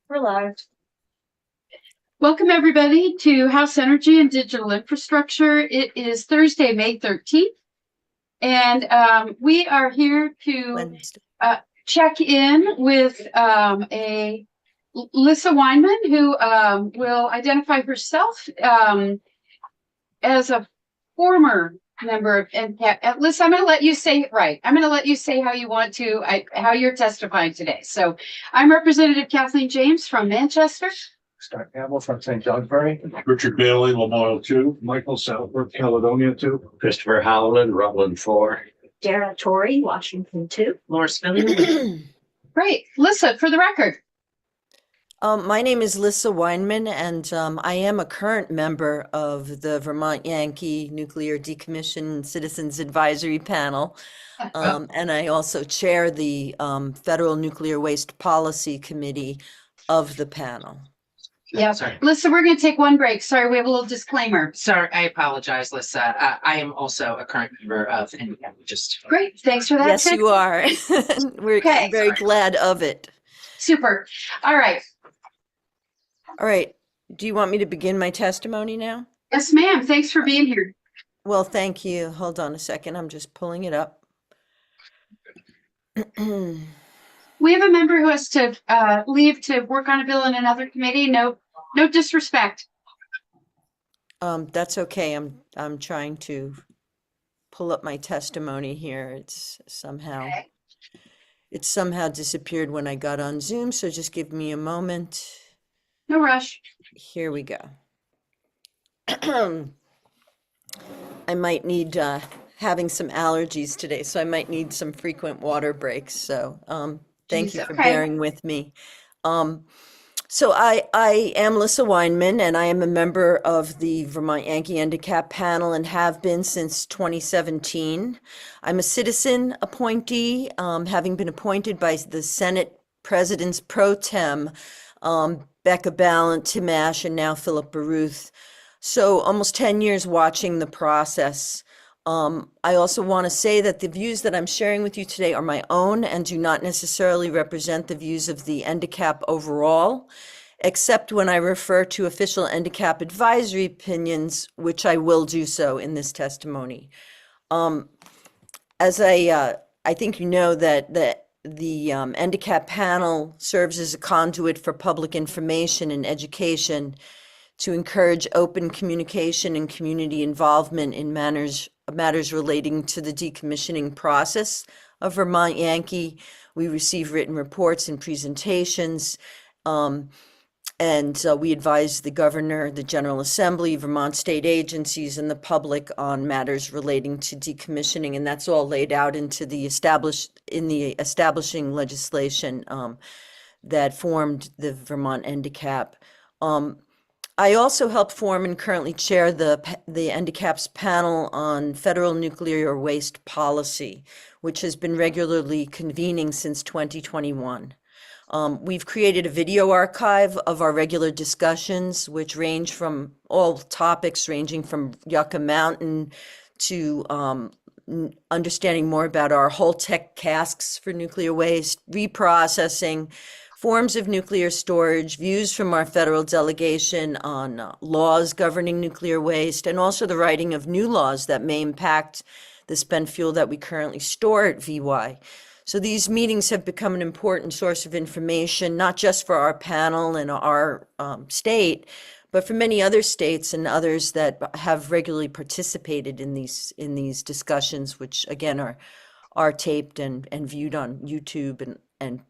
We're live. Welcome, everybody, to House Energy and Digital Infrastructure. It is Thursday, May 13th, and we are here to check in with a Lissa Weinman, who will identify herself as a former member of NCAP. Lissa, I'm going to let you say it right. I'm going to let you say how you want to, how you're testifying today. So I'm Representative Kathleen James from Manchester. Scott Campbell from St. Johnsbury. Richard Bailey, Lamoille 2. Michael Southworth, Caledonia 2. Christopher Howland, Rutland 4. Dara Torrey, Washington 2. Laura Spilling. Great. Lissa, for the record. My name is Lissa Weinman, and I am a current member of the Vermont Yankee Nuclear Decommission Citizens Advisory Panel. And I also chair the Federal Nuclear Waste Policy Committee of the panel. Yeah, Sorry. Lissa, we're going to take one break. Sorry, we have a little disclaimer. Sorry, I apologize, Lissa. I am also a current member of NCAP. Great. Thanks for that. Yes, tip. you are. We're Okay. very glad of it. Super. All right. All right. Do you want me to begin my testimony now? Yes, ma'am. Thanks for being here. Well, thank you. Hold on a second. I'm just pulling it up. We have a member who has to leave to work on a bill in another committee. No disrespect. That's okay. I'm trying to pull up my testimony here. It's somehow disappeared when I got on Zoom, so just give me a moment. No rush. Here we go. I might need having some allergies today, so I might need some frequent water breaks. So thank you for bearing with me. So I am Lissa Weinman, and I am a member of the Vermont Yankee NDCAP panel and have been since 2017. I'm a citizen appointee, having been appointed by the Senate Presidents Pro Tem, Becca Ballant, Tim Ash, and now Philip Baruth. So almost 10 years watching the process. I also want to say that the views that I'm sharing with you today are my own and do not necessarily represent the views of the NDCAP overall, except when I refer to official NDCAP advisory opinions, which I will do so in this testimony. As I think you know that the NDCAP panel serves as a conduit for public information and education to encourage open communication and community involvement in matters relating to the decommissioning process of Vermont Yankee. We receive written reports and presentations, and we advise the governor, the General Assembly, Vermont state agencies, and the public on matters relating to decommissioning, and that's all laid out into the establishing legislation that formed the Vermont NDCAP. I also help form and currently chair the NDCAP's panel on federal nuclear waste policy, which has been regularly convening since 2021. We've created a video archive of our regular discussions, which range from all topics ranging from Yucca Mountain to understanding more about our whole tech casks for nuclear waste, reprocessing, forms of nuclear storage, views from our federal delegation on laws governing nuclear waste, and also the writing of new laws that may impact the spent fuel that we currently store at VY. So these meetings have become an important source of information, not just for our panel and our state, but for many other states and others that have regularly participated in these discussions, which again are taped and viewed on YouTube and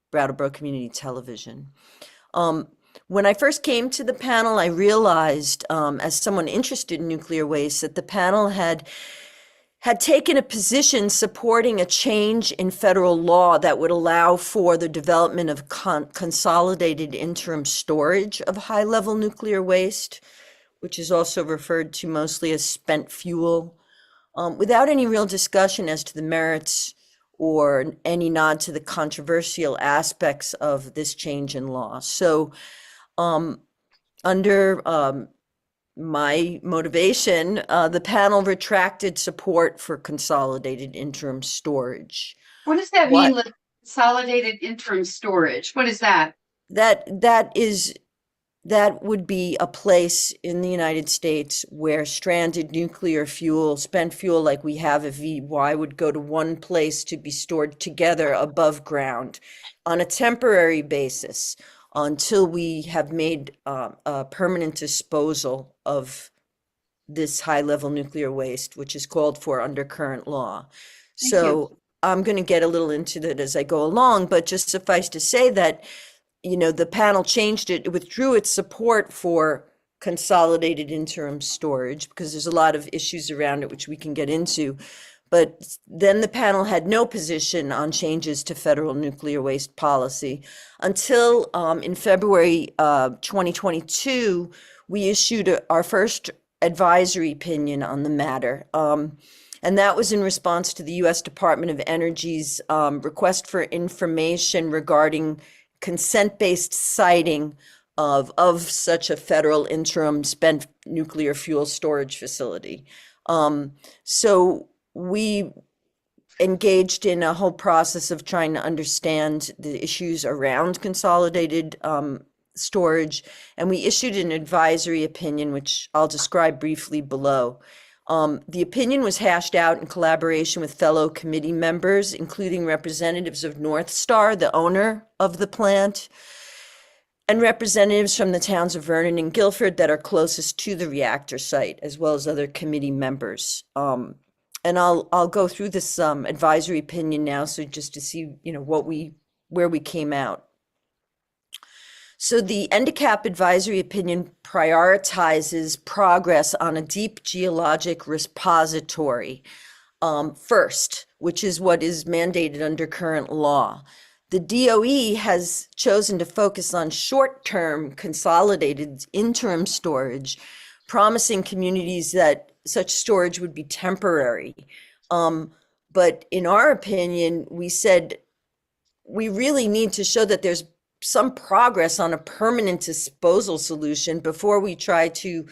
Brattleboro Community Television. When I first came to the panel, I realized, as someone interested in nuclear waste, that the panel had taken a position supporting a change in federal law that would allow for the development of consolidated interim storage of high-level nuclear waste, which is also referred to mostly as spent fuel, without any real discussion as to the merits or any nod to the controversial aspects of this change in law. So under my motivation, the panel retracted support for consolidated interim storage. What does that mean, consolidated interim storage? What is that? that would be a place in the United States where stranded nuclear fuel, spent fuel like we have at VY, would go to one place to be stored together above ground on a temporary basis until we have made a permanent disposal of this high-level nuclear waste, which is called for under current law. Thank So I'm going to get a little into that as I go along, but just suffice to say that, the panel changed it, withdrew its support for consolidated interim storage because there's a lot of issues around it, which we can get into. But then the panel had no position on changes to federal nuclear waste policy until in February 2022, we issued our first advisory opinion on the matter. And that was in response to the U.S. Department of Energy's request for information regarding consent-based siting of such a federal interim spent nuclear fuel storage facility. So we engaged in a whole process of trying to understand the issues around consolidated storage, and we issued an advisory opinion, which I'll describe briefly below. The opinion was hashed out in collaboration with fellow committee members, including representatives of North Star, the owner of the plant, and representatives from the towns of Vernon and Guilford that are closest to the reactor site, as well as other committee members. And I'll go through this advisory opinion now, so just to see, where we came out. So the NDCAP advisory opinion prioritizes progress on a deep geologic repository first, which is what is mandated under current law. The DOE has chosen to focus on short-term consolidated interim storage, promising communities that such storage would be temporary. But in our opinion, we said we really need to show that there's some progress on a permanent disposal solution before we try to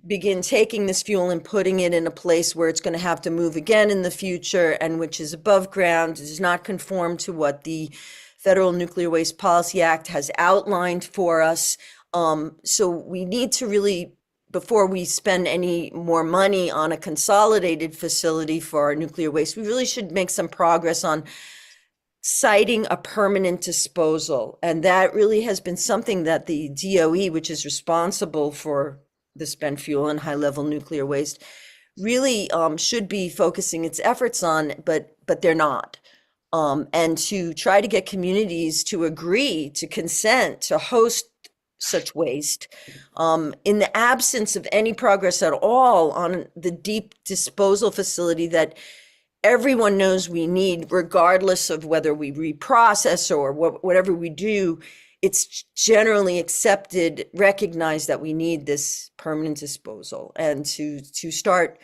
begin taking this fuel and putting it in a place where it's going to have to move again in the future, and which is above ground, does not conform to what the Federal Nuclear Waste Policy Act has outlined for us. So we need to really, before we spend any more money on a consolidated facility for our nuclear waste, we really should make some progress on citing a permanent disposal. And that really has been something that the DOE, which is responsible for the spent fuel and high-level nuclear waste, really should be focusing its efforts on, but they're not. And to try to get communities to agree, to consent, to host such waste, in the absence of any progress at all on the deep disposal facility that everyone knows we need, regardless of whether we reprocess or whatever we do. It's generally accepted, recognized that we need this permanent disposal, and to start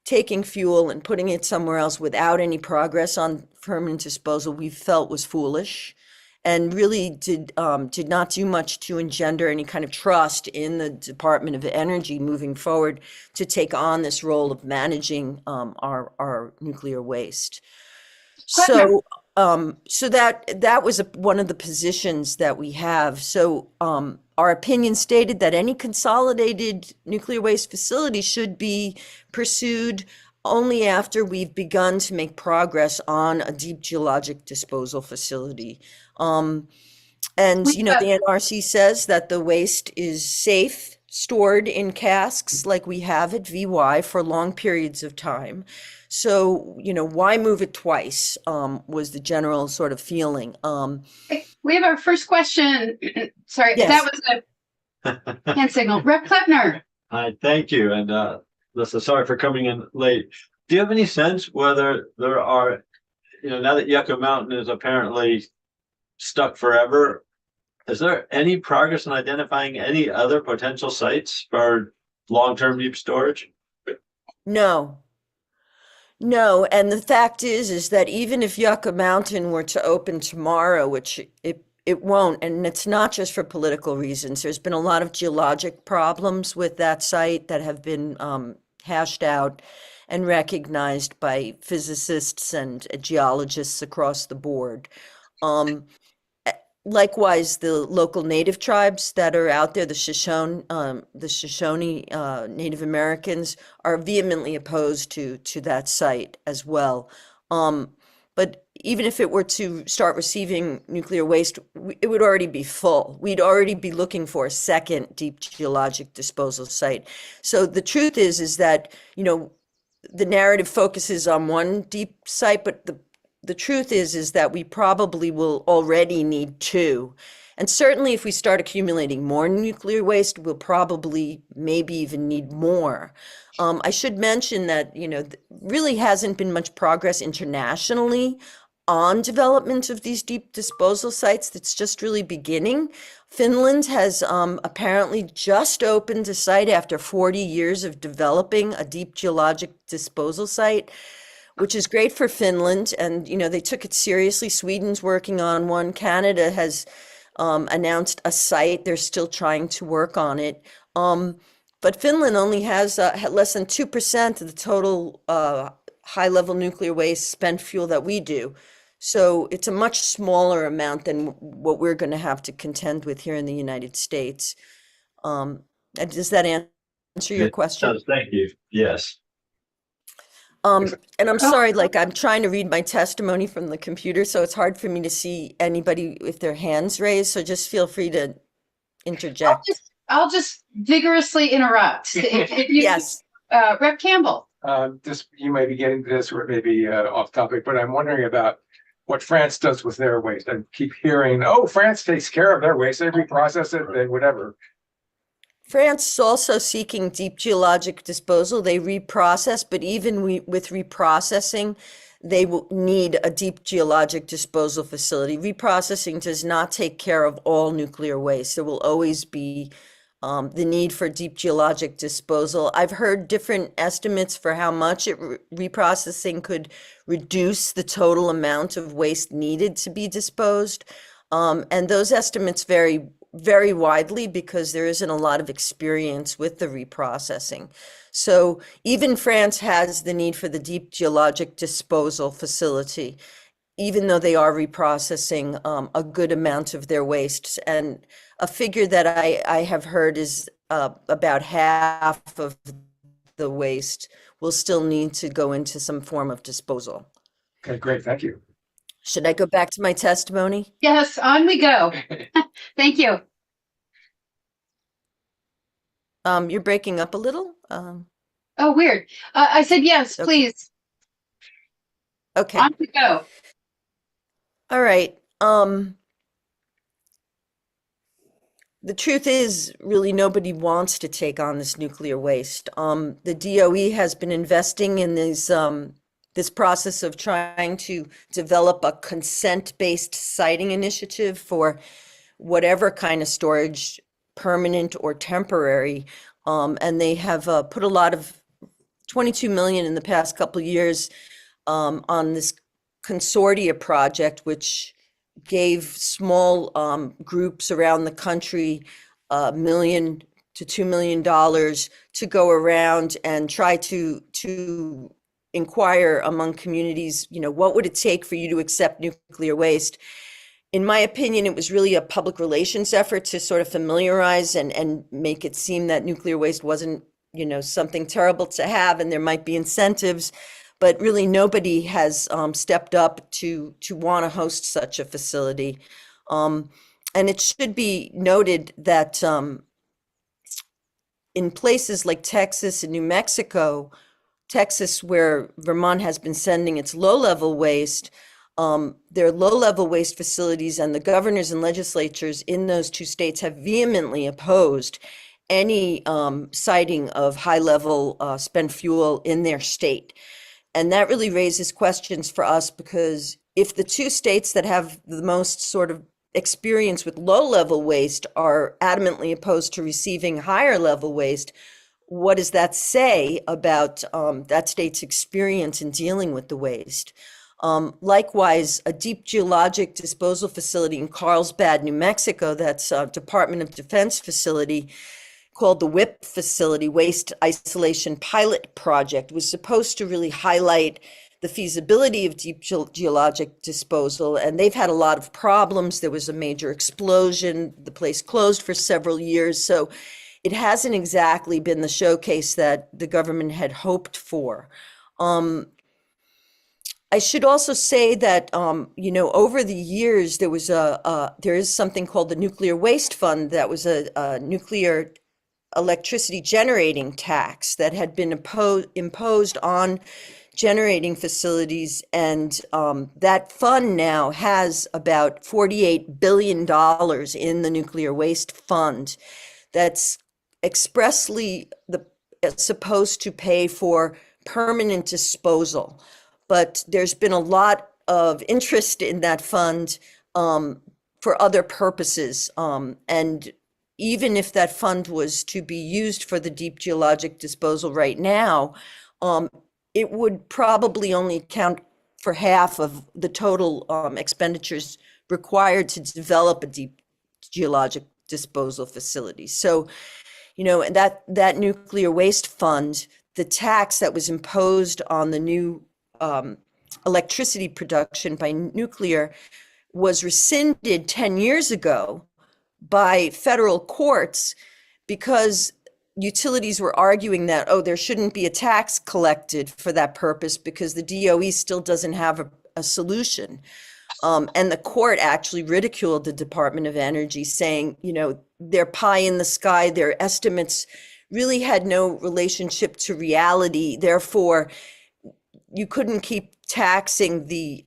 taking fuel and putting it somewhere else without any progress on permanent disposal, we felt was foolish, and really did not do much to engender any kind of trust in the Department of Energy moving forward to take on this role of managing our nuclear waste. So that was one of the positions that we have. So our opinion stated that any consolidated nuclear waste facility should be pursued only after we've begun to make progress on a deep geologic disposal facility. And, the NRC says that the waste is safe, stored in casks like we have at VY for long periods of time. So, why move it twice, was the general sort of feeling. We have our first question. Sorry, Yes. that was a hand signal. Rep. Kleppner. Hi, thank you. And Lisa, sorry for coming in late. Do you have any sense whether there are, now that Yucca Mountain is apparently stuck forever, is there any progress in identifying any other potential sites for long-term deep storage? No. And the fact is that even if Yucca Mountain were to open tomorrow, which it won't, and it's not just for political reasons. There's been a lot of geologic problems with that site that have been hashed out and recognized by physicists and geologists across the board. likewise, the local native tribes that are out there, the Shoshone Native Americans are vehemently opposed to that site as well. But even if it were to start receiving nuclear waste, it would already be full. We'd already be looking for a second deep geologic disposal site. So the truth is that, the narrative focuses on one deep site, but the truth is that we probably will already need two. And certainly if we start accumulating more nuclear waste, we'll probably maybe even need more. I should mention that, really hasn't been much progress internationally on development of these deep disposal sites. That's just really beginning. Finland has apparently just opened a site after 40 years of developing a deep geologic disposal site, which is great for Finland. And, they took it seriously. Sweden's working on one. Canada has announced a site. They're still trying to work on it. But Finland only has less than 2% of the total high-level nuclear waste spent fuel that we do. So it's a much smaller amount than what we're going to have to contend with here in the United States. Does that answer your question? Does, thank you. Yes. And I'm sorry, I'm trying to read my testimony from the computer, so it's hard for me to see anybody with their hands raised. So just feel free to interject. I'll just vigorously interrupt. If you, Yes. Rep. Campbell. You may be getting to this or it may be off topic, but I'm wondering about what France does with their waste. I keep hearing, oh, France takes care of their waste. They reprocess it and whatever. France is also seeking deep geologic disposal. They reprocess, but even with reprocessing, they will need a deep geologic disposal facility. Reprocessing does not take care of all nuclear waste. There will always be the need for deep geologic disposal. I've heard different estimates for how much reprocessing could reduce the total amount of waste needed to be disposed. And those estimates vary very widely because there isn't a lot of experience with the reprocessing. So even France has the need for the deep geologic disposal facility, even though they are reprocessing a good amount of their waste. And a figure that I have heard is about half of the waste will still need to go into some form of disposal. Okay, great. Thank you. Should I go back to my testimony? Yes, on we go. Thank you. You're breaking up a little. Oh, weird. I said yes, Okay. please. Okay. On we go. All right. The truth is, really, nobody wants to take on this nuclear waste. The DOE has been investing in this process of trying to develop a consent-based siting initiative for whatever kind of storage, permanent or temporary. And they have put a lot of 22 million in the past couple of years on this consortia project, which gave small groups around the country $1 million to $2 million to go around and try to inquire among communities, what would it take for you to accept nuclear waste? In my opinion, it was really a public relations effort to sort of familiarize and make it seem that nuclear waste wasn't, something terrible to have, and there might be incentives. But really, nobody has stepped up to want to host such a facility. And it should be noted that in places like Texas and New Mexico, Texas, where Vermont has been sending its low-level waste, their low-level waste facilities and the governors and legislatures in those two states have vehemently opposed any siting of high-level spent fuel in their state. And that really raises questions for us, because if the two states that have the most sort of experience with low-level waste are adamantly opposed to receiving higher-level waste, what does that say about that state's experience in dealing with the waste? Likewise, a deep geologic disposal facility in Carlsbad, New Mexico, that's a Department of Defense facility, called the WIP facility, Waste Isolation Pilot Project, was supposed to really highlight the feasibility of deep geologic disposal, and they've had a lot of problems. There was a major explosion. The place closed for several years. So it hasn't exactly been the showcase that the government had hoped for. I should also say that, over the years, there is something called the Nuclear Waste Fund that was a nuclear electricity generating tax that had been imposed on generating facilities. And that fund now has about $48 billion in the Nuclear Waste Fund that's expressly supposed to pay for permanent disposal. But there's been a lot of interest in that fund for other purposes. And even if that fund was to be used for the deep geologic disposal right now, it would probably only account for half of the total expenditures required to develop a deep geologic disposal facility. So, and that nuclear waste fund, the tax that was imposed on the new electricity production by nuclear was rescinded 10 years ago by federal courts because utilities were arguing that, there shouldn't be a tax collected for that purpose because the DOE still doesn't have a solution. And the court actually ridiculed the Department of Energy, saying, they're pie in the sky, their estimates really had no relationship to reality. Therefore, you couldn't keep taxing the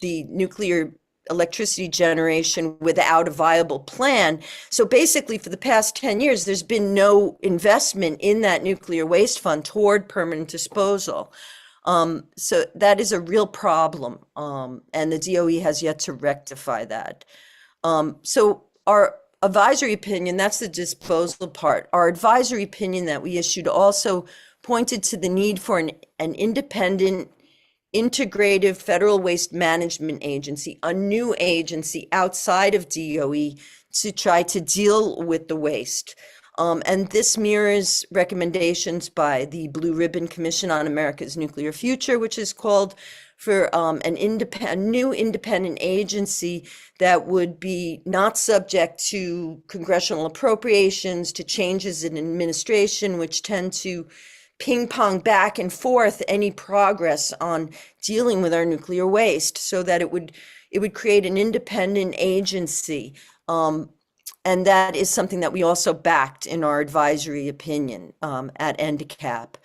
nuclear electricity generation without a viable plan. So basically, for the past 10 years, there's been no investment in that nuclear waste fund toward permanent disposal. So that is a real problem, and the DOE has yet to rectify that. So our advisory opinion, that's the disposal part. Our advisory opinion that we issued also pointed to the need for an independent, integrative federal waste management agency, a new agency outside of DOE to try to deal with the waste. And this mirrors recommendations by the Blue Ribbon Commission on America's Nuclear Future, which is called for a new independent agency that would be not subject to congressional appropriations, to changes in administration, which tend to ping pong back and forth any progress on dealing with our nuclear waste, so that it would create an independent agency. And that is something that we also backed in our advisory opinion at NDCAP.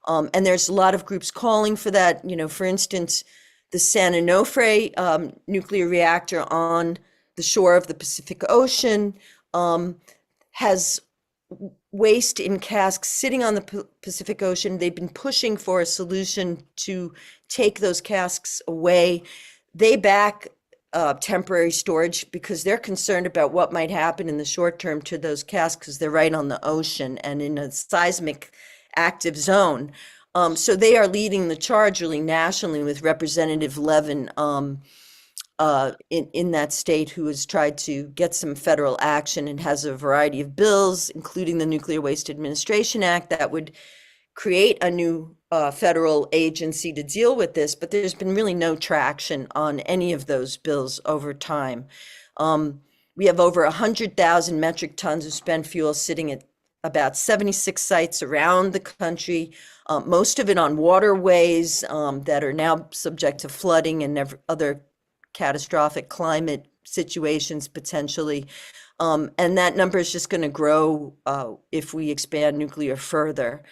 And there's a lot of groups calling for that. For instance, the San Onofre nuclear reactor on the shore of the Pacific Ocean has waste in casks sitting on the Pacific Ocean. They've been pushing for a solution to take those casks away. They back temporary storage because they're concerned about what might happen in the short term to those casks because they're right on the ocean and in a seismic active zone. So they are leading the charge really nationally with Representative Levin in that state, who has tried to get some federal action and has a variety of bills, including the Nuclear Waste Administration Act, that would create a new federal agency to deal with this. But there's been really no traction on any of those bills over time. We have over 100,000 metric tons of spent fuel sitting at about 76 sites around the country, most of it on waterways that are now subject to flooding and other catastrophic climate situations potentially. And that number is just going to grow if we expand nuclear further.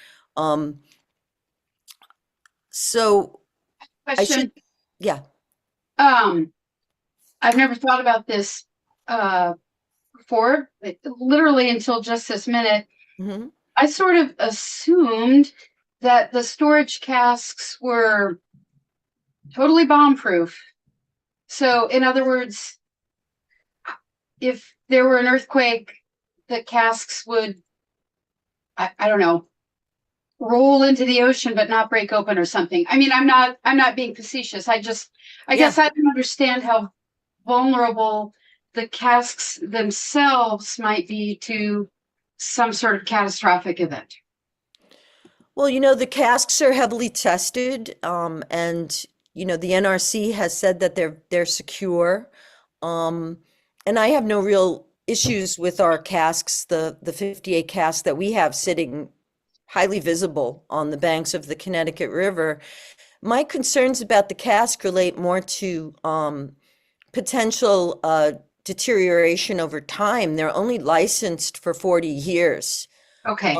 So Question. Yeah. I've never thought about this before, literally until just this minute. Mm-hmm. I sort of assumed that the storage casks were totally bomb-proof. So, in other words, if there were an earthquake, the casks would, I don't know, roll into the ocean but not break open or something. I mean, I'm not being facetious. I guess I don't understand how vulnerable the casks themselves might be to some sort of catastrophic event. Well, the casks are heavily tested, and the NRC has said that they're secure. Um, and I have no real issues with our casks, the 58 casks that we have sitting highly visible on the banks of the Connecticut River. My concerns about the cask relate more to potential deterioration over time. They're only licensed for 40 years. Okay,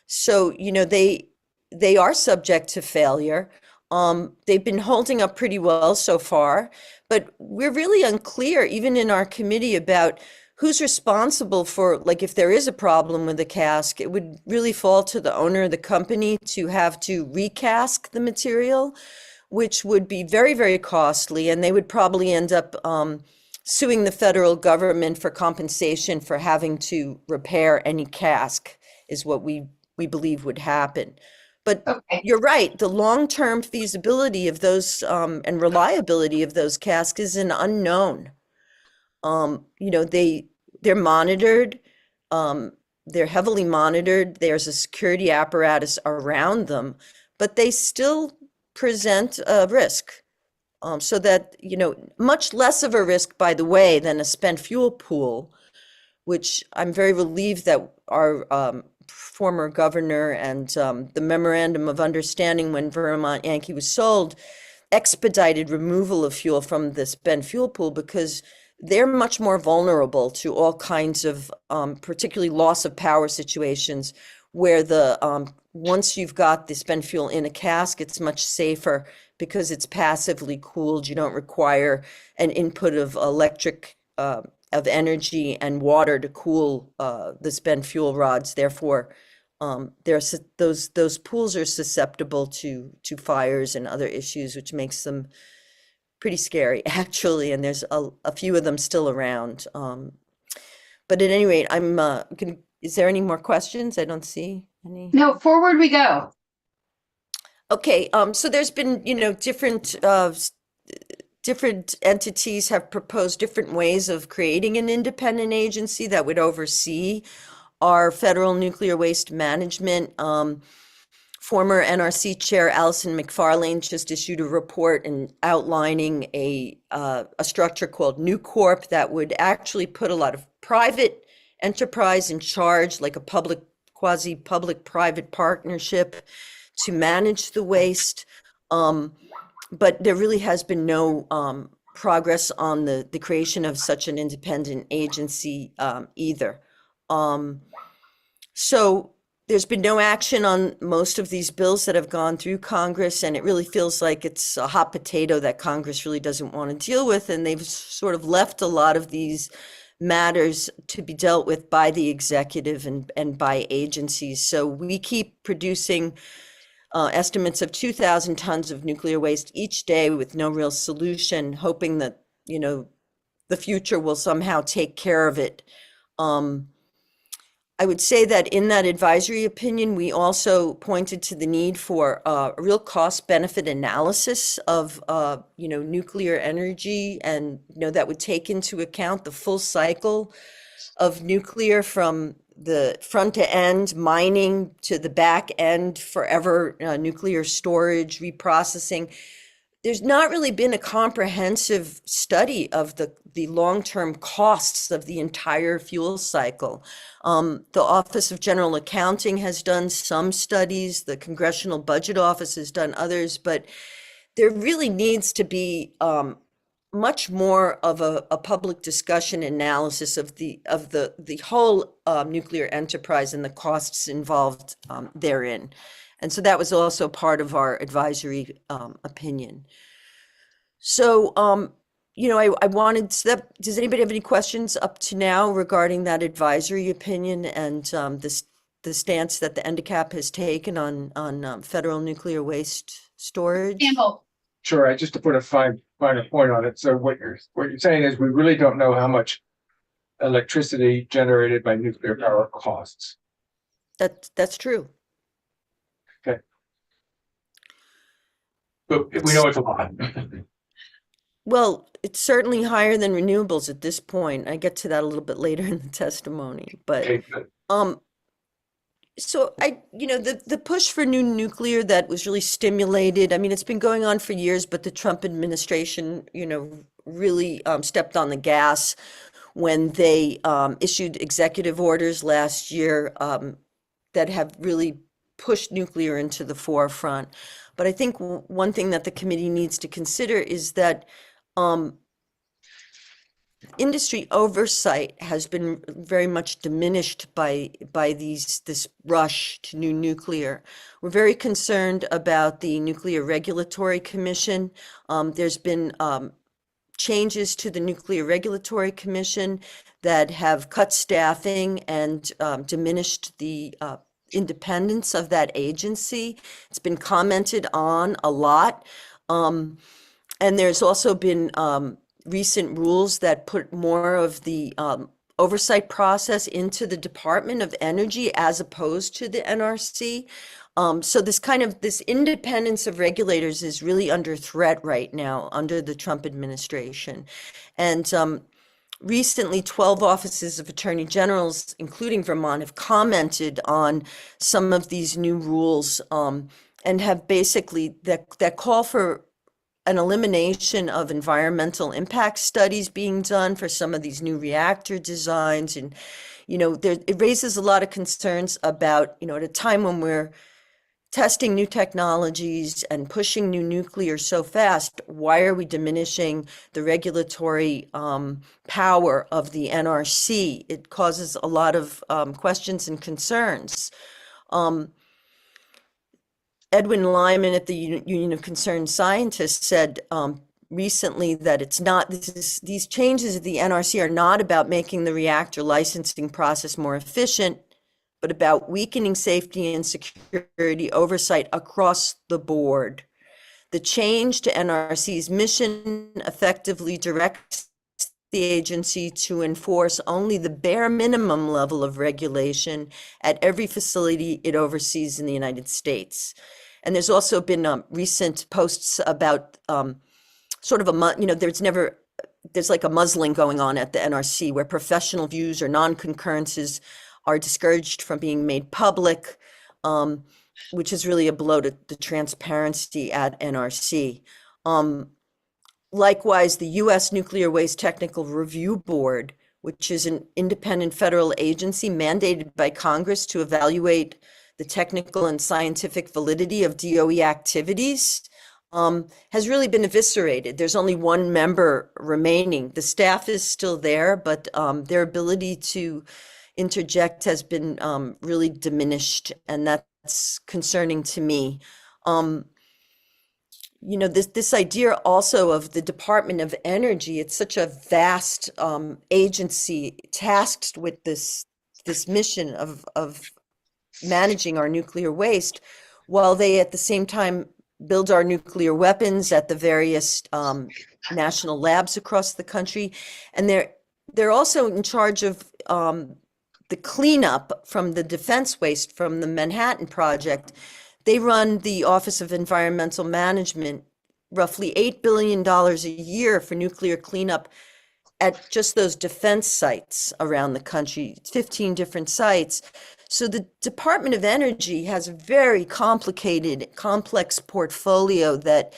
So, they are subject to failure. They've been holding up pretty well so far, but we're really unclear, even in our committee, about who's responsible for, like, if there is a problem with the cask, it would really fall to the owner of the company to have to recast the material, which would be very, very costly, and they would probably end up suing the federal government for compensation for having to repair any cask, is what we believe would happen. But okay. you're right, the long-term feasibility of those and reliability of those casks is an unknown. They're monitored, they're heavily monitored. There's a security apparatus around them, but they still present a risk. So that, much less of a risk, by the way, than a spent fuel pool, which I'm very relieved that our former governor and the memorandum of understanding when Vermont Yankee was sold expedited removal of fuel from the spent fuel pool, because they're much more vulnerable to all kinds of particularly loss of power situations, where once you've got the spent fuel in a cask, it's much safer because it's passively cooled. You don't require an input of electric of energy and water to cool the spent fuel rods. Therefore, those pools are susceptible to fires and other issues, which makes them pretty scary, actually. And there's a few of them still around. But at any rate, is there any more questions? I don't see any. No, forward we go. Okay, so there's been, different entities have proposed different ways of creating an independent agency that would oversee our federal nuclear waste management. Former NRC Chair Allison McFarlane just issued a report and outlining a structure called New Corp that would actually put a lot of private enterprise in charge, like a quasi-public private partnership to manage the waste. But there really has been no progress on the creation of such an independent agency either. So there's been no action on most of these bills that have gone through Congress, and it really feels like it's a hot potato that Congress really doesn't want to deal with, and they've sort of left a lot of these matters to be dealt with by the executive and by agencies. So we keep producing estimates of 2,000 tons of nuclear waste each day with no real solution, hoping that, the future will somehow take care of it. I would say that in that advisory opinion, we also pointed to the need for a real cost benefit analysis of, nuclear energy, and, that would take into account the full cycle of nuclear, from the front to end mining to the back end forever nuclear storage, reprocessing. There's not really been a comprehensive study of the long-term costs of the entire fuel cycle. The Office of General Accounting has done some studies, the Congressional Budget Office has done others, but there really needs to be much more of a public discussion analysis of the whole nuclear enterprise and the costs involved therein. And so that was also part of our advisory opinion. So, I wanted does anybody have any questions up to now regarding that advisory opinion and the stance that the NDCAP has taken on federal nuclear waste storage? Campbell. Sure, just to put a finer point on it. So what you're saying is we really don't know how much electricity generated by nuclear power costs. That's true. Okay. But we know it's a lot. Well, it's certainly higher than renewables at this point. I get to that a little bit later in the testimony, but Okay, good. So the push for new nuclear that was really stimulated, I mean, it's been going on for years, but the Trump administration, really stepped on the gas when they issued executive orders last year that have really pushed nuclear into the forefront. But I think one thing that the committee needs to consider is that um, industry oversight has been very much diminished by this rush to new nuclear. We're very concerned about the Nuclear Regulatory Commission. There's been changes to the Nuclear Regulatory Commission that have cut staffing and diminished the independence of that agency. It's been commented on a lot. And there's also been recent rules that put more of the oversight process into the Department of Energy as opposed to the NRC. So this independence of regulators is really under threat right now under the Trump administration. And recently, 12 offices of attorney generals, including Vermont, have commented on some of these new rules and have basically that call for an elimination of environmental impact studies being done for some of these new reactor designs. And, it raises a lot of concerns about, at a time when we're testing new technologies and pushing new nuclear so fast, why are we diminishing the regulatory power of the NRC? It causes a lot of questions and concerns. Edwin Lyman at the Union of Concerned Scientists said recently that these changes at the NRC are not about making the reactor licensing process more efficient, but about weakening safety and security oversight across the board. The change to NRC's mission effectively directs the agency to enforce only the bare minimum level of regulation at every facility it oversees in the United States. And there's also been recent posts about sort of there's like a muzzling going on at the NRC where professional views or non-concurrences are discouraged from being made public, which is really a blow to the transparency at NRC. Likewise, the U.S. Nuclear Waste Technical Review Board, which is an independent federal agency mandated by Congress to evaluate the technical and scientific validity of DOE activities, has really been eviscerated. There's only one member remaining. The staff is still there, but their ability to interject has been really diminished, and that's concerning to me. This idea also of the Department of Energy, it's such a vast agency tasked with this mission of managing our nuclear waste, while they at the same time build our nuclear weapons at the various national labs across the country. And they're also in charge of the cleanup from the defense waste from the Manhattan Project. They run the Office of Environmental Management, roughly $8 billion a year for nuclear cleanup at just those defense sites around the country, 15 different sites. So the Department of Energy has a very complicated, complex portfolio that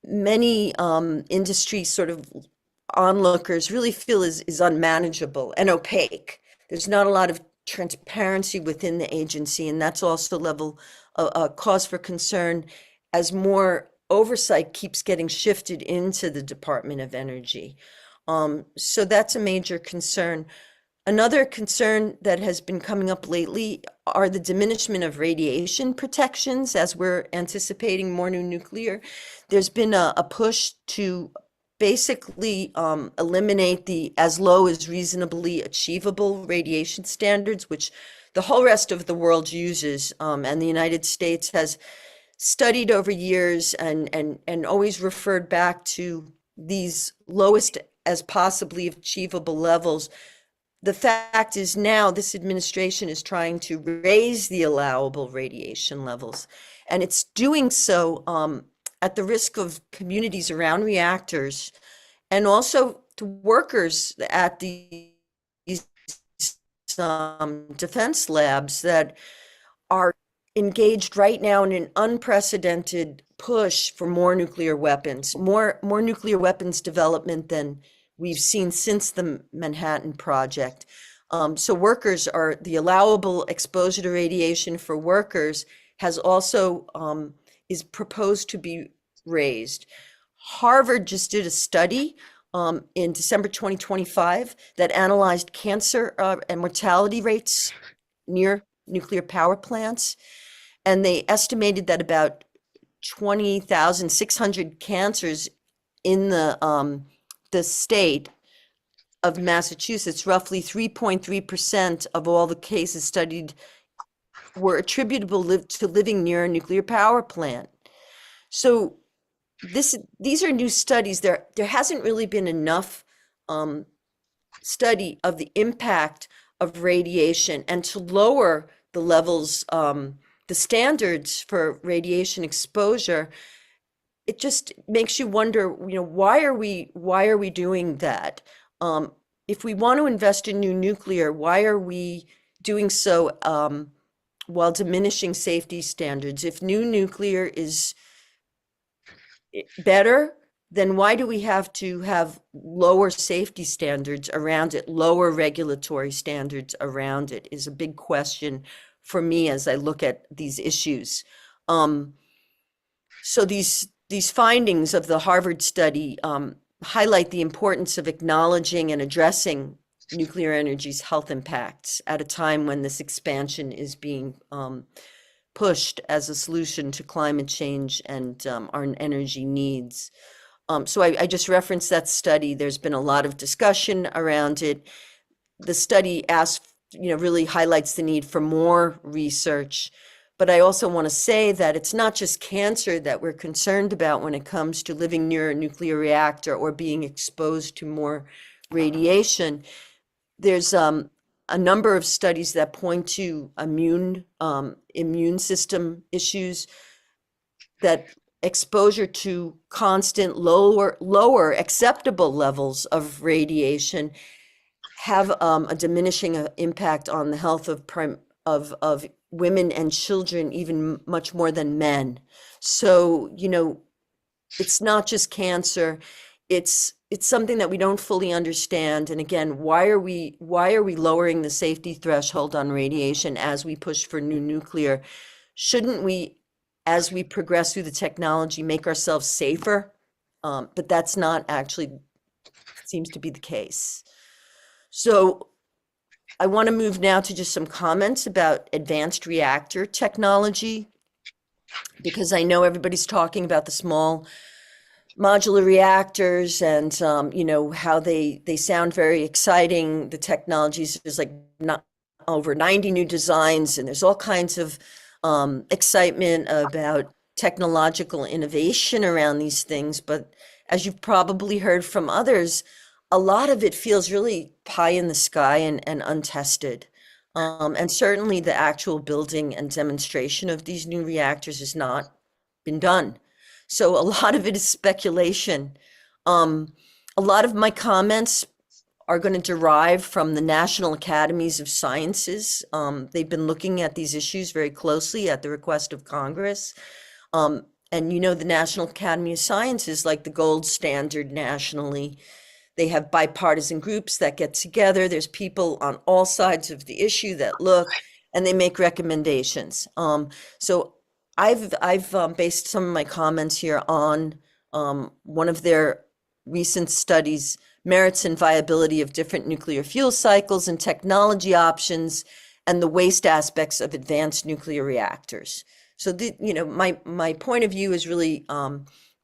many industry sort of onlookers really feel is unmanageable and opaque. There's not a lot of transparency within the agency, and that's also a cause for concern as more oversight keeps getting shifted into the Department of Energy. So that's a major concern. Another concern that has been coming up lately are the diminishment of radiation protections as we're anticipating more new nuclear. There's been a push to basically eliminate the as low as reasonably achievable radiation standards, which the whole rest of the world uses, and the United States has studied over years and always referred back to these lowest as possibly achievable levels. The fact is now this administration is trying to raise the allowable radiation levels, and it's doing so at the risk of communities around reactors and also to workers at these defense labs that are engaged right now in an unprecedented push for more nuclear weapons, more nuclear weapons development than we've seen since the Manhattan Project. So workers are the allowable exposure to radiation for workers has also is proposed to be raised. Harvard just did a study in December 2025 that analyzed cancer and mortality rates near nuclear power plants. And they estimated that about 20,600 cancers in the state of Massachusetts, roughly 3.3% of all the cases studied were attributable to living near a nuclear power plant. So these are new studies. There hasn't really been enough study of the impact of radiation and to lower the levels, the standards for radiation exposure. It just makes you wonder, why are we doing that? If we want to invest in new nuclear, why are we doing so while diminishing safety standards? If new nuclear is better, then why do we have to have lower safety standards around it, lower regulatory standards around it, is a big question for me as I look at these issues. So these findings of the Harvard study highlight the importance of acknowledging and addressing nuclear energy's health impacts at a time when this expansion is being pushed as a solution to climate change and our energy needs. So I just referenced that study. There's been a lot of discussion around it. The study really highlights the need for more research. But I also want to say that it's not just cancer that we're concerned about when it comes to living near a nuclear reactor or being exposed to more radiation. There's a number of studies that point to immune system issues, that exposure to constant lower acceptable levels of radiation have a diminishing impact on the health of women and children, even much more than men. So, it's not just cancer. It's something that we don't fully understand. And again, why are we lowering the safety threshold on radiation as we push for new nuclear? Shouldn't we, as we progress through the technology, make ourselves safer? But that's not actually seems to be the case. So I want to move now to just some comments about advanced reactor technology, because I know everybody's talking about the small modular reactors and how they sound very exciting. The technologies, there's like not over 90 new designs, and there's all kinds of excitement about technological innovation around these things. But as you've probably heard from others, a lot of it feels really pie in the sky and untested. And certainly the actual building and demonstration of these new reactors has not been done. So a lot of it is speculation. A lot of my comments are going to derive from the National Academies of Sciences. They've been looking at these issues very closely at the request of Congress. And the National Academy of Sciences, like the gold standard nationally. They have bipartisan groups that get together. There's people on all sides of the issue that look, and they make recommendations. So I've based some of my comments here on one of their recent studies, merits and viability of different nuclear fuel cycles and technology options, and the waste aspects of advanced nuclear reactors. So my point of view is really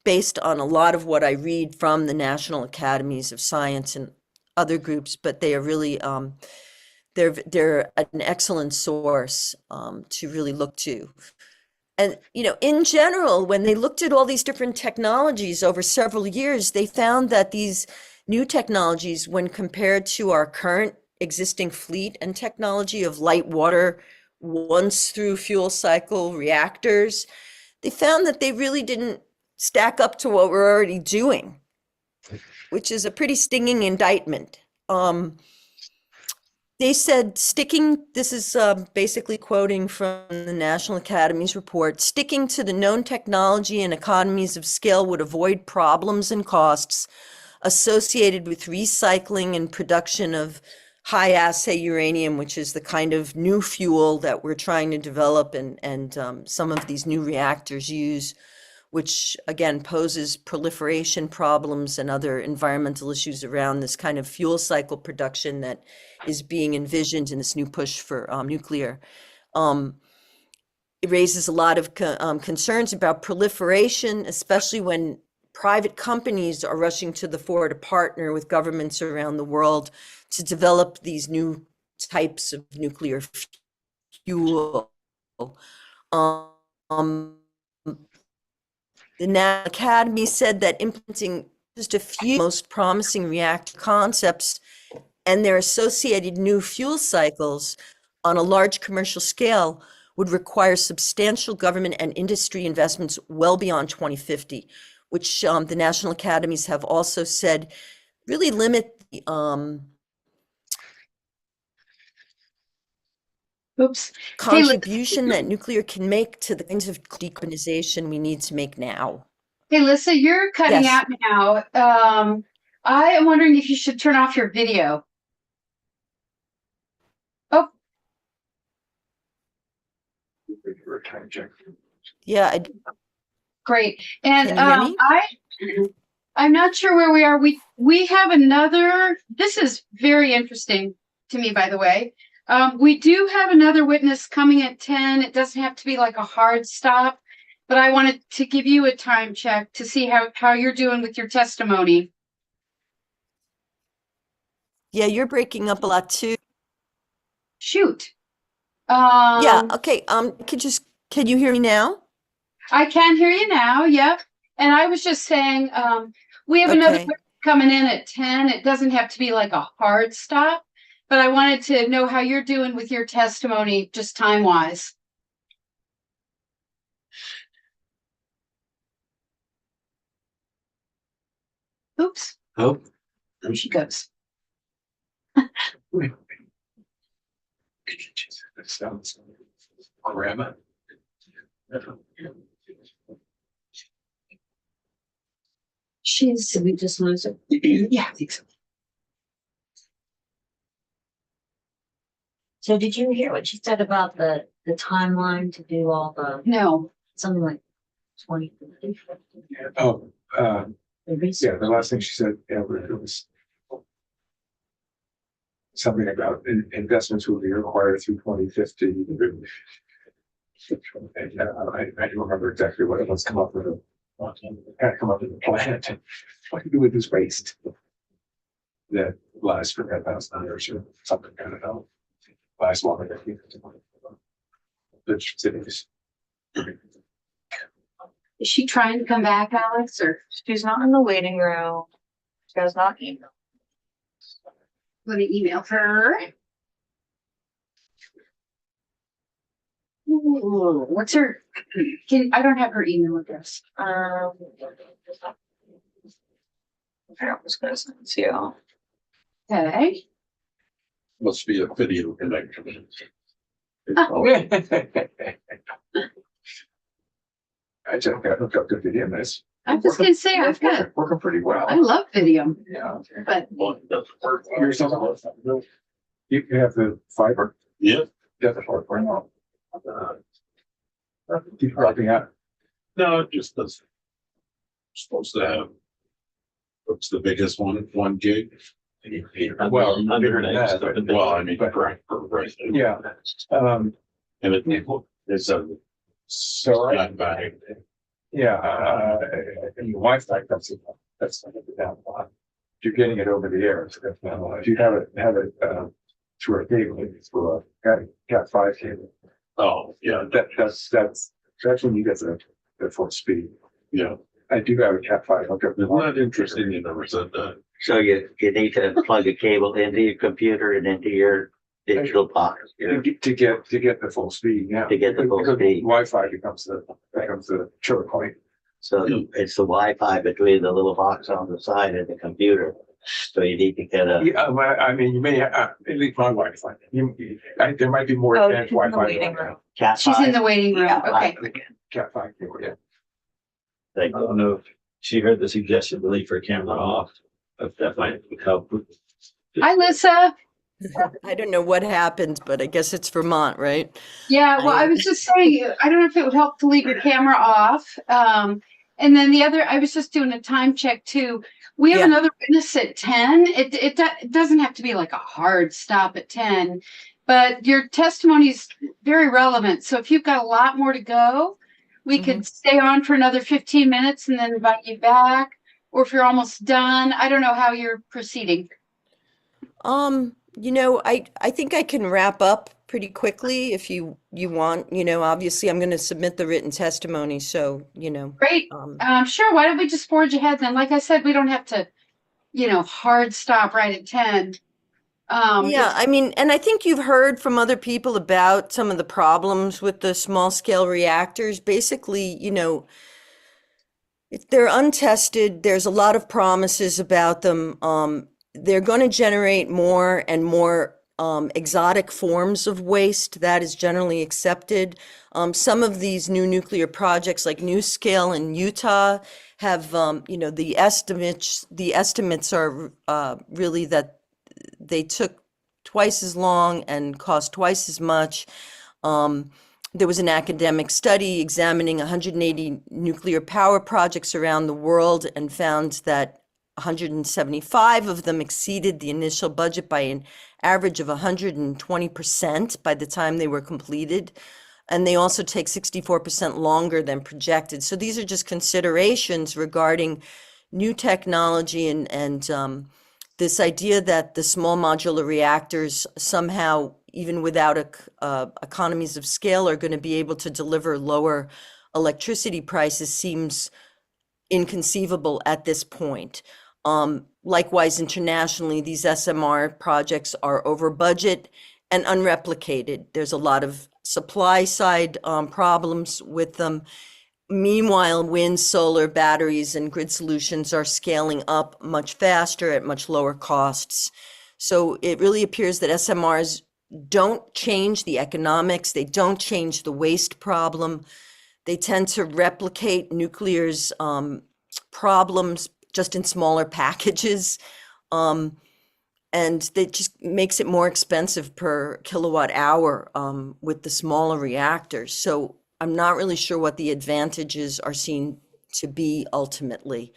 based on a lot of what I read from the National Academies of Science and other groups, but they are really they're an excellent source to really look to. And in general, when they looked at all these different technologies over several years, they found that these new technologies, when compared to our current existing fleet and technology of light water once through fuel cycle reactors, they found that they really didn't stack up to what we're already doing, which is a pretty stinging indictment. They said this is basically quoting from the National Academy's report, sticking to the known technology and economies of scale would avoid problems and costs associated with recycling and production of high assay uranium, which is the kind of new fuel that we're trying to develop and some of these new reactors use, which again poses proliferation problems and other environmental issues around this kind of fuel cycle production that is being envisioned in this new push for nuclear. It raises a lot of concerns about proliferation, especially when private companies are rushing to the fore to partner with governments around the world to develop these new types of nuclear fuel. The National Academy said that implementing just a few most promising reactor concepts and their associated new fuel cycles on a large commercial scale would require substantial government and industry investments well beyond 2050, which the National Academies have also said really limit the contribution that nuclear can make to the kinds of decarbonization we need to make now. Hey, Lisa, you're cutting Yes. out now. I am wondering if you should turn off your video. Oh, Time check. Yeah, great. And Can you hear me? I'm not sure where we are. We have another. This is very interesting to me, by the way. We do have another witness coming at 10. It doesn't have to be like a hard stop, but I wanted to give you a time check to see how you're doing with your testimony. Yeah, you're breaking up a lot too. Shoot. Yeah, okay. Can you hear me now? I can hear you now. Yep. And I was just saying, we have another Okay. coming in at 10. It doesn't have to be like a hard stop, but I wanted to know how you're doing with your testimony, just time wise. Oops. Oh, There she goes. That sounds grammar. Did we just lose her? Yeah, I think so. So did you hear what she said about the timeline to do all the, No. something like 20? Oh, The yeah, research? the last thing she said, yeah, it was something about investments will be required through 2050. I don't remember exactly what it was. Come up with a plan. What to do with this waste that lasts for 10,000 years or something, I don't know. Lasts longer than the cities. Is she trying to come back, Alex, or She's not in the waiting room. She has not emailed. let me email her? Ooh, what's her? I don't have her email address. I was gonna send it to you. Okay. must be a video connection. I just got hooked up to video and it's I was gonna say I've got. working pretty well. I love video, Yeah. but Here's something. You have the fiber. Yeah, Yeah, the fiber. Now. Keep dropping out. no, it just doesn't. Supposed to have. What's the biggest one? 1 gig? Well, bigger than that. Well, I mean, But- right. Yeah. And it's a So, not bad. yeah, and the Wi-Fi that's down a lot. If you're getting it over the air, it's down a lot. If you have it through a cable, it's through a Cat5 cable. Oh, yeah, That's when you get the full speed. yeah. I do have a Cat5 hookup. It's not interesting, you never said that. So you need to plug a cable into your computer and into your digital box, you know, To get the full speed, yeah. To get the full Because speed. Wi-Fi becomes the choke point. so it's the Wi-Fi between the little box on the side and the computer. So you need to get a, Yeah, well, I mean, you may, at least my Wi-Fi, there might be more Oh, advanced she's in the Wi-Fi. waiting room. Cat She's in 5. the waiting room. Yeah. Okay. Cat 5 cable, yeah. I don't know if she heard the suggestion to leave her camera off, if that might help. Hi, Lisa. I don't know what happened, but I guess it's Vermont, right? Yeah, well, I was just saying, I don't know if it would help to leave your camera off. And then the other, I was just doing a time check too. We have Yeah. another witness at 10. It doesn't have to be like a hard stop at 10, but your testimony is very relevant. So if you've got a lot more to go, we could stay on for another 15 minutes and then invite you back. Or if you're almost done, I don't know how you're proceeding. You know, I think I can wrap up pretty quickly if you want. You know, obviously I'm going to submit the written testimony, so, you know. Great. Um, Sure. Why don't we just forge ahead then? Like I said, we don't have to, hard stop right at 10. Yeah, I mean, and I think you've heard from other people about some of the problems with the small scale reactors. Basically, you know, if they're untested, there's a lot of promises about them. They're going to generate more and more exotic forms of waste. That is generally accepted. Some of these new nuclear projects, like NuScale in Utah, have, the estimates are really that they took twice as long and cost twice as much. There was an academic study examining 180 nuclear power projects around the world and found that 175 of them exceeded the initial budget by an average of 120% by the time they were completed. And they also take 64% longer than projected. So these are just considerations regarding new technology and this idea that the small modular reactors somehow, even without economies of scale, are going to be able to deliver lower electricity prices seems inconceivable at this point. Likewise, internationally, these SMR projects are over budget and unreplicated. There's a lot of supply side problems with them. Meanwhile, wind, solar, batteries, and grid solutions are scaling up much faster at much lower costs. So it really appears that SMRs don't change the economics, they don't change the waste problem. They tend to replicate nuclear's problems just in smaller packages. And it just makes it more expensive per kilowatt hour with the smaller reactors. So I'm not really sure what the advantages are seen to be ultimately.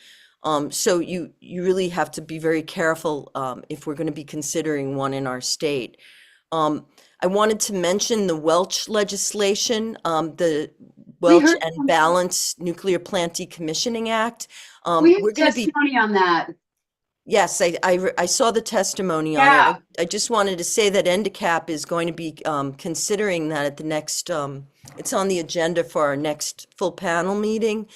So you really have to be very careful if we're going to be considering one in our state. I wanted to mention the Welch legislation, the Welch heard and some- Balanced Nuclear Plant Decommissioning Act. we have We're going to be, testimony on that. yes, I saw the testimony Yeah. on it. I just wanted to say that NDCAP is going to be considering that at the next, it's on the agenda for our next full panel meeting.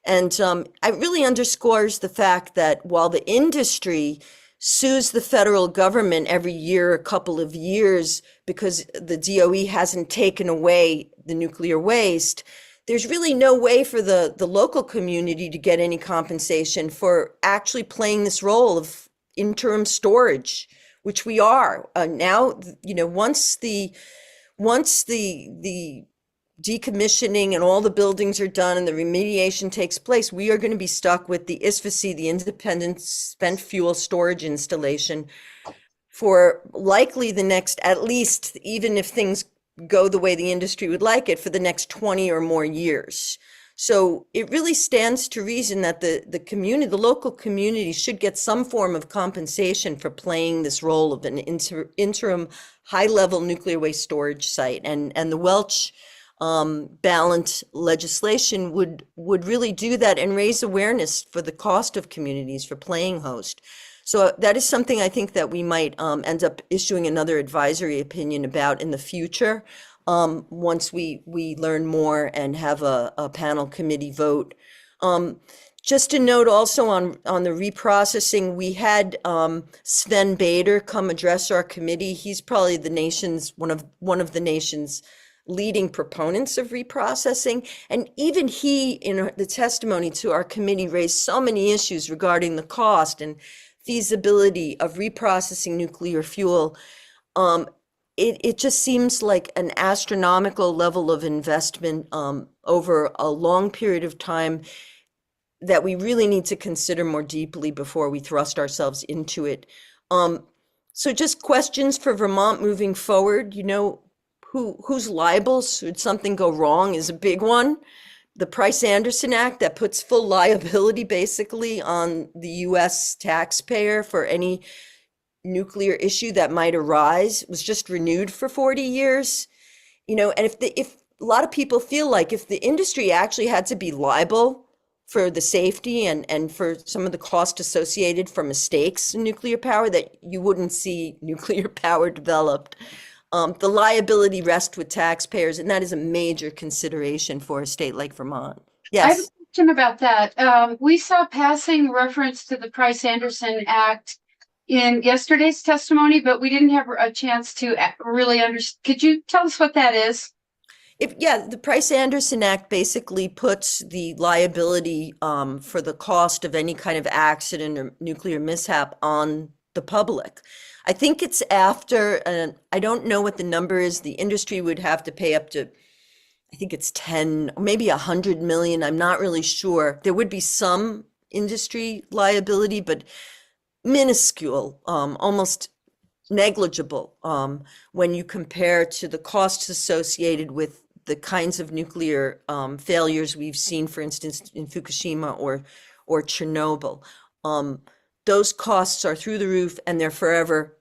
And it really underscores the fact that while the industry sues the federal government every year, a couple of years, because the DOE hasn't taken away the nuclear waste, there's really no way for the local community to get any compensation for actually playing this role of interim storage, which we are. Now, once the decommissioning and all the buildings are done and the remediation takes place, we are going to be stuck with the ISFSI, the Independent Spent Fuel Storage Installation, for likely the next, at least, even if things go the way the industry would like it, for the next 20 or more years. So it really stands to reason that the community, the local community, should get some form of compensation for playing this role of an interim high-level nuclear waste storage site. And the Welch balanced legislation would really do that and raise awareness for the cost of communities for playing host. So that is something I think that we might end up issuing another advisory opinion about in the future, once we learn more and have a panel committee vote. Just a note also on the reprocessing, we had Sven Bader come address our committee. He's probably the nation's one of the nation's leading proponents of reprocessing. And even he, in the testimony to our committee, raised so many issues regarding the cost and feasibility of reprocessing nuclear fuel, it just seems like an astronomical level of investment over a long period of time that we really need to consider more deeply before we thrust ourselves into it. So just questions for Vermont moving forward, who's liable should something go wrong is a big one. The Price-Anderson Act that puts full liability basically on the US taxpayer for any nuclear issue that might arise was just renewed for 40 years. And if a lot of people feel like if the industry actually had to be liable for the safety and for some of the cost associated for mistakes in nuclear power, that you wouldn't see nuclear power developed. The liability rests with taxpayers, and that is a major consideration for a state like Vermont. I have a Yes. question about that. We saw passing reference to the Price-Anderson Act in yesterday's testimony, but we didn't have a chance to really understand. Could you tell us what that is? The Price-Anderson Act basically puts the liability for the cost of any kind of accident or nuclear mishap on the public. I think it's after, I don't know what the number is, the industry would have to pay up to, I think it's 10, maybe 100 million. I'm not really sure. There would be some industry liability, but minuscule, almost negligible when you compare to the costs associated with the kinds of nuclear failures we've seen, for instance, in Fukushima or Chernobyl. Those costs are through the roof and they're forever.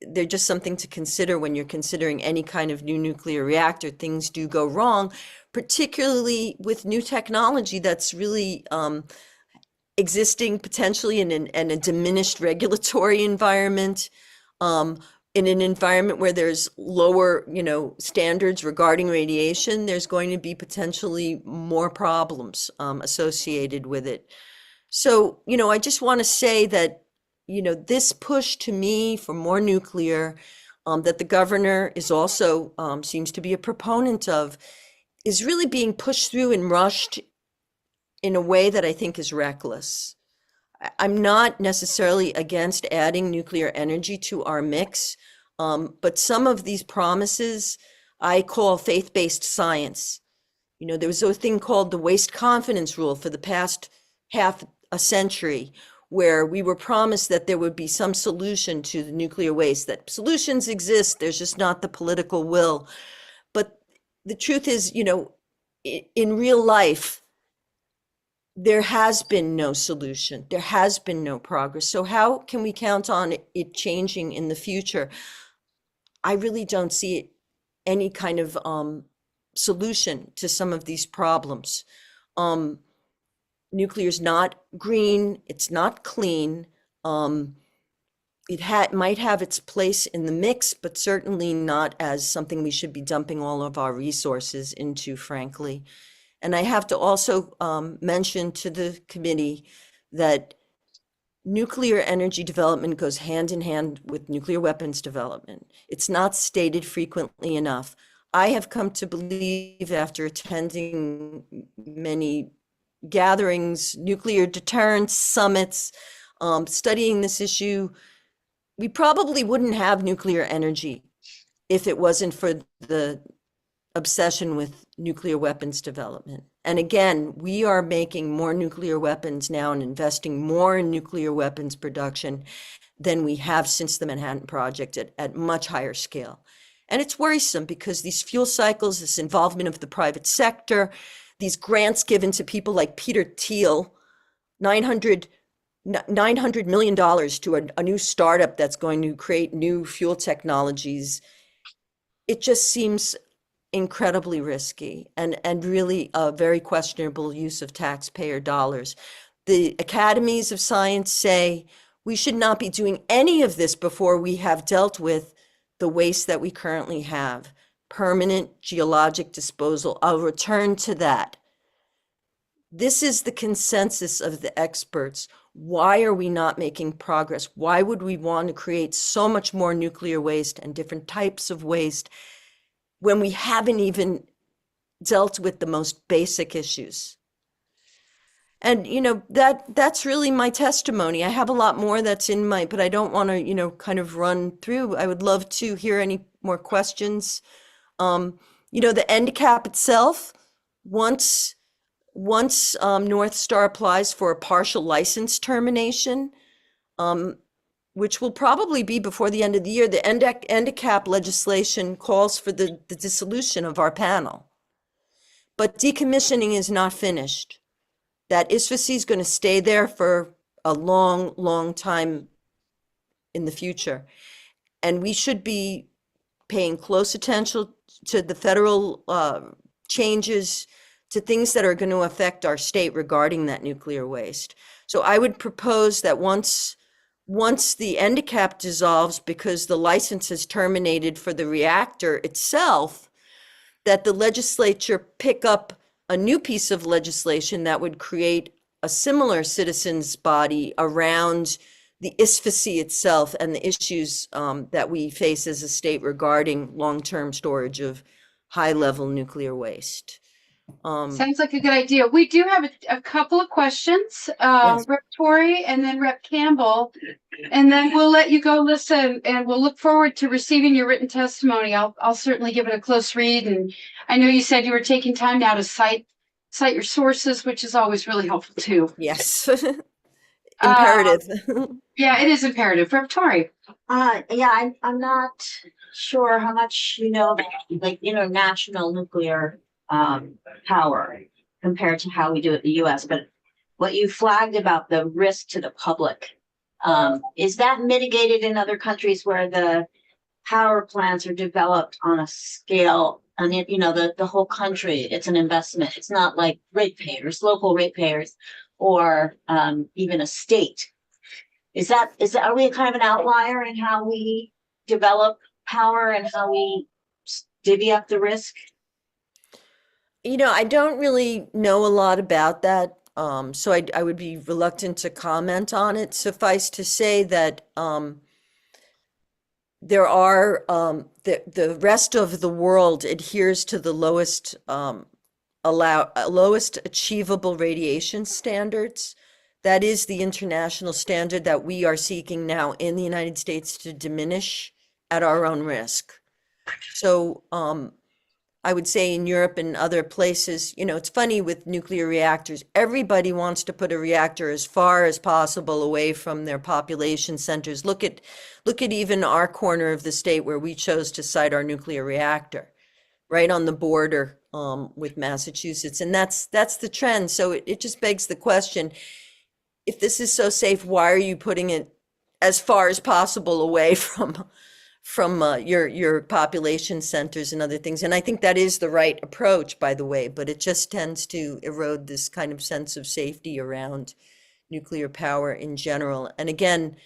They're just something to consider when you're considering any kind of new nuclear reactor. Things do go wrong, particularly with new technology that's really existing potentially in a diminished regulatory environment. In an environment where there's lower, standards regarding radiation, there's going to be potentially more problems associated with it. So, I just want to say that, this push to me for more nuclear, that the governor is also seems to be a proponent of, is really being pushed through and rushed in a way that I think is reckless. I'm not necessarily against adding nuclear energy to our mix, but some of these promises I call faith-based science. There was a thing called the waste confidence rule for the past half a century, where we were promised that there would be some solution to the nuclear waste, that solutions exist, there's just not the political will. But the truth is, in real life, there has been no solution. There has been no progress. So how can we count on it changing in the future? I really don't see any kind of solution to some of these problems. Nuclear is not green. It's not clean. It might have its place in the mix, but certainly not as something we should be dumping all of our resources into, frankly. And I have to also mention to the committee that nuclear energy development goes hand in hand with nuclear weapons development. It's not stated frequently enough. I have come to believe, after attending many gatherings, nuclear deterrence summits, studying this issue, we probably wouldn't have nuclear energy if it wasn't for the obsession with nuclear weapons development. And again, we are making more nuclear weapons now and investing more in nuclear weapons production than we have since the Manhattan Project at much higher scale. And it's worrisome because these fuel cycles, this involvement of the private sector, these grants given to people like Peter Thiel, $900 million to a new startup that's going to create new fuel technologies. It just seems incredibly risky and really a very questionable use of taxpayer dollars. The academies of science say we should not be doing any of this before we have dealt with the waste that we currently have. Permanent geologic disposal. I'll return to that. This is the consensus of the experts. Why are we not making progress? Why would we want to create so much more nuclear waste and different types of waste when we haven't even dealt with the most basic issues? And, that's really my testimony. I have a lot more that's in my, but I don't want to, kind of run through. I would love to hear any more questions. The NDCAP itself, once North Star applies for a partial license termination, which will probably be before the end of the year, the NDCAP legislation calls for the dissolution of our panel. But decommissioning is not finished. That ISFAC is going to stay there for a long, long time in the future. And we should be paying close attention to the federal changes, to things that are going to affect our state regarding that nuclear waste. So I would propose that once the NDCAP dissolves because the license is terminated for the reactor itself, that the legislature pick up a new piece of legislation that would create a similar citizens body around the ISFAC itself and the issues that we face as a state regarding long-term storage of high-level nuclear waste. Sounds like a good idea. We do have a couple of questions, Yes. Rep. Torrey and then Rep. Campbell, and then we'll let you go listen, and we'll look forward to receiving your written testimony. I'll certainly give it a close read, and I know you said you were taking time now to cite your sources, which is always really helpful too. Yes. Imperative. Yeah, it is imperative. Rep. Torrey. Yeah, I'm not sure how much you know about like international nuclear power compared to how we do it in the US, but what you flagged about the risk to the public, is that mitigated in other countries where the power plants are developed on a scale and the whole country, it's an investment. It's not like ratepayers, local ratepayers, or even a state. Are we kind of an outlier in how we develop power and how we divvy up the risk? I don't really know a lot about that, so I would be reluctant to comment on it. Suffice to say that there are the rest of the world adheres to the lowest achievable radiation standards. That is the international standard that we are seeking now in the United States to diminish at our own risk. So I would say in Europe and other places, it's funny with nuclear reactors. Everybody wants to put a reactor as far as possible away from their population centers. Look at even our corner of the state where we chose to site our nuclear reactor, right on the border with Massachusetts. And that's the trend. So it just begs the question, if this is so safe, why are you putting it as far as possible away from your population centers and other things? And I think that is the right approach, by the way, but it just tends to erode this kind of sense of safety around nuclear power in general. And again,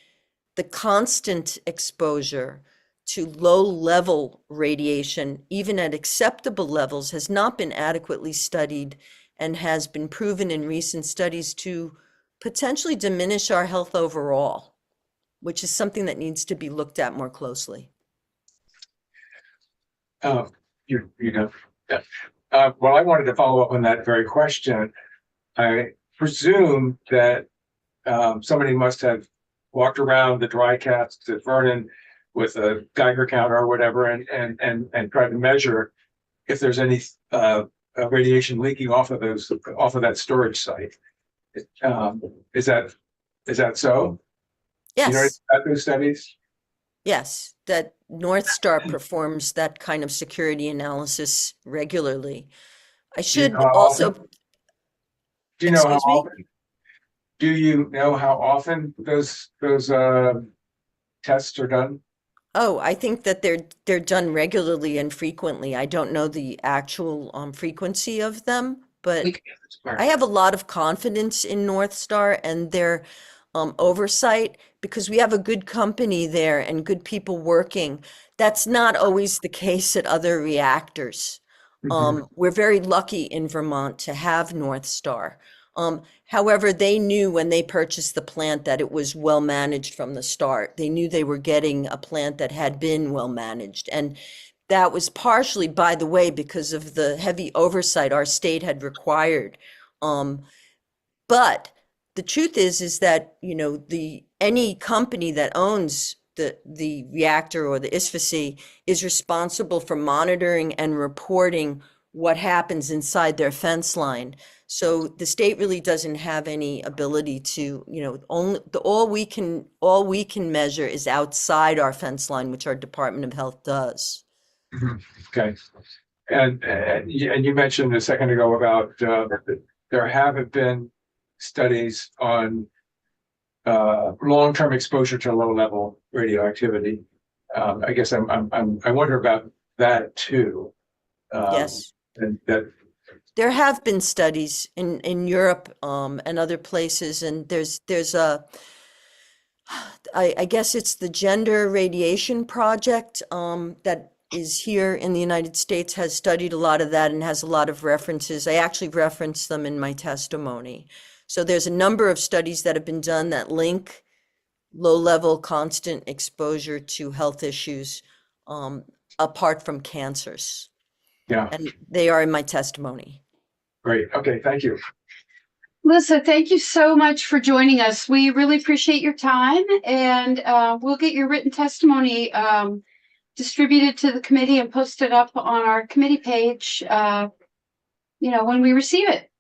the constant exposure to low-level radiation, even at acceptable levels, has not been adequately studied and has been proven in recent studies to potentially diminish our health overall, which is something that needs to be looked at more closely. Well, I wanted to follow up on that very question. I presume that somebody must have walked around the dry cast at Vernon with a Geiger counter or whatever and tried to measure if there's any radiation leaking off of that storage site. Is that so? Yes. You know about those studies? Yes, that North Star performs that kind of security analysis regularly. I should also. Do you know how Excuse me? often? Do you know how often those tests are done? Oh, I think that they're done regularly and frequently. I don't know the actual frequency of them, but I have a lot of confidence in North Star and their oversight, because we have a good company there and good people working. That's not always the case at other reactors. We're very lucky in Vermont to have North Star. However, they knew when they purchased the plant that it was well managed from the start. They knew they were getting a plant that had been well managed. And that was partially, by the way, because of the heavy oversight our state had required. But the truth is that, any company that owns the reactor or the ISFC is responsible for monitoring and reporting what happens inside their fence line. So the state really doesn't have any ability to, all we can measure is outside our fence line, which our Department of Health does. Okay. And you mentioned a second ago about there haven't been studies on long-term exposure to low-level radioactivity. I guess I wonder about that too. Yes. And that. There have been studies in Europe and other places, and there's I guess it's the Gender Radiation Project that is here in the United States, has studied a lot of that and has a lot of references. I actually referenced them in my testimony. So there's a number of studies that have been done that link low-level constant exposure to health issues apart from cancers. Yeah. And they are in my testimony. Great. Okay. Thank you. Lisa, thank you so much for joining us. We really appreciate your time, and we'll get your written testimony distributed to the committee and posted up on our committee page, when we receive it.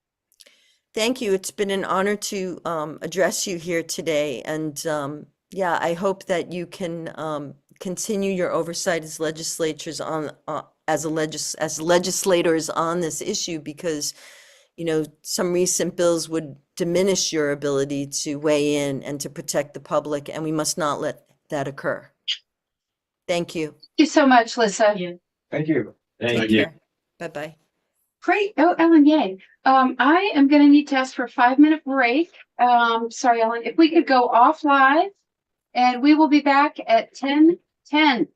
Thank you. It's been an honor to address you here today. And I hope that you can continue your oversight as legislators as legislators on this issue, because some recent bills would diminish your ability to weigh in and to protect the public, and we must not let that occur. Thank you. Thank you so much, Lisa. Thank you. Thank you. Bye-bye. Great. Oh, Ellen, yay. I am going to need to ask for a 5-minute break. Sorry, Ellen, if we could go off live, and we will be back at 10:10.